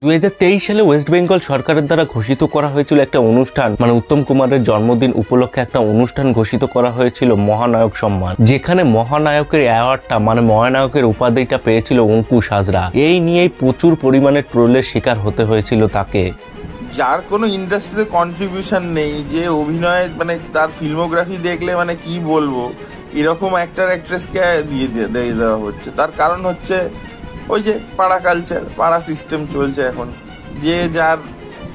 2023 সালে ওয়েস্ট বেঙ্গল সরকারের দ্বারা ঘোষিত করা হয়েছিল একটা অনুষ্ঠান, মানে উত্তম কুমারের জন্মদিন উপলক্ষে একটা অনুষ্ঠান ঘোষিত করা হয়েছিল মহানায়ক সম্মান, যেখানে মহানায়কের অ্যাওয়ার্ডটা মানে মহানায়কের উপাধিটা পেয়েছিল অঙ্কুশ হাজরা। এই নিয়েই প্রচুর পরিমাণে ট্রোলের শিকার হতে হয়েছিল তাকে। যার কোনো ইন্ডাস্ট্রিতে কন্ট্রিবিউশন নেই, যে অভিনয় মানে তার ফিল্মোগ্রাফি দেখলে মানে কি বলবো, এরকম অ্যাক্টর অ্যাক্ট্রেসকে দিয়ে দেওয়া হচ্ছে। তার কারণ হচ্ছে ওই যে পাড়া কালচার, পাড়া সিস্টেম চলছে এখন, যে যার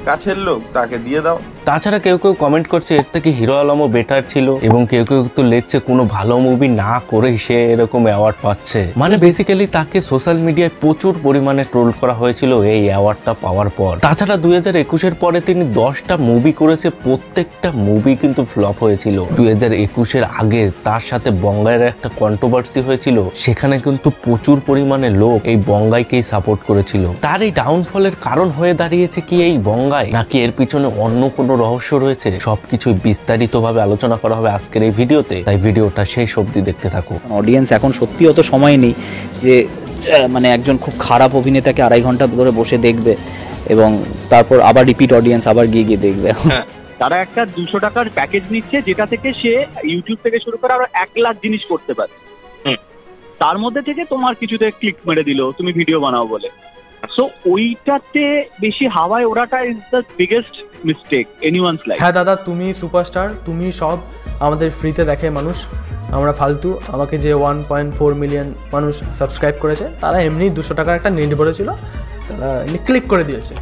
কাছের লোক তাকে দিয়ে দাও। তাছাড়া কেউ কেউ কমেন্ট করছে এর থেকে হিরো আলমও বেটার ছিল, এবং কেউ কেউ তো লিখছে কোনো ভালো মুভি না করেই সে এরকম অ্যাওয়ার্ড পাচ্ছে। মানে বেসিক্যালি তাকে সোশ্যাল মিডিয়ায় প্রচুর পরিমাণে ট্রোল করা হয়েছিল এই অ্যাওয়ার্ডটা পাওয়ার পর। তাছাড়া 2021-এর পরে তিনি 10টা মুভি করেছে, প্রত্যেকটা মুভি কিন্তু ফ্লপ হয়েছিল। 2021-এর আগে তার সাথে বঙ্গাইয়ের একটা কন্ট্রোভার্সি হয়েছিল, সেখানে কিন্তু প্রচুর পরিমাণে লোক এই বঙ্গাইকেই সাপোর্ট করেছিল। তার এই ডাউনফলের কারণ হয়ে দাঁড়িয়েছে কি এই বঙ্গাই, নাকি এর পিছনে অন্য কোনো রহস্য রয়েছে? সবকিছু বিস্তারিতভাবে আলোচনা করা হবে আজকের এই ভিডিওতে, তাই ভিডিওটা শেষ অবধি দেখতে থাকো। অডিয়েন্স এখন সত্যি অত সময় নেই যে মানে একজন খুব খারাপ অভিনেতাকে 2.5 ঘন্টা ধরে বসে দেখবে এবং তারপর আবার রিপিট অডিয়েন্স আবার গিয়ে দেখবে। তারা একটা 200 টাকার প্যাকেজ নিচ্ছে, যেটা থেকে সে ইউটিউব থেকে শুরু করে আরো 1 লাখ জিনিস করতে পারে। তার মধ্যে থেকে তোমার কিছুতে ক্লিক মেরে দিল তুমি ভিডিও বানাও বলে। সো ওইটাতে বেশি হাওয়ায় ওড়াটা is the biggest mistake anyone's life. হ্যাঁ দাদা, তুমি সুপারস্টার, তুমি সব, আমাদের ফ্রিতে দেখে মানুষ, আমরা ফালতু। আমাকে যে 1.4 মিলিয়ন মানুষ সাবস্ক্রাইব করেছে, তারা এমনি 200 টাকার একটা নেট ভরেছিল, তারা ক্লিক করে দিয়েছে।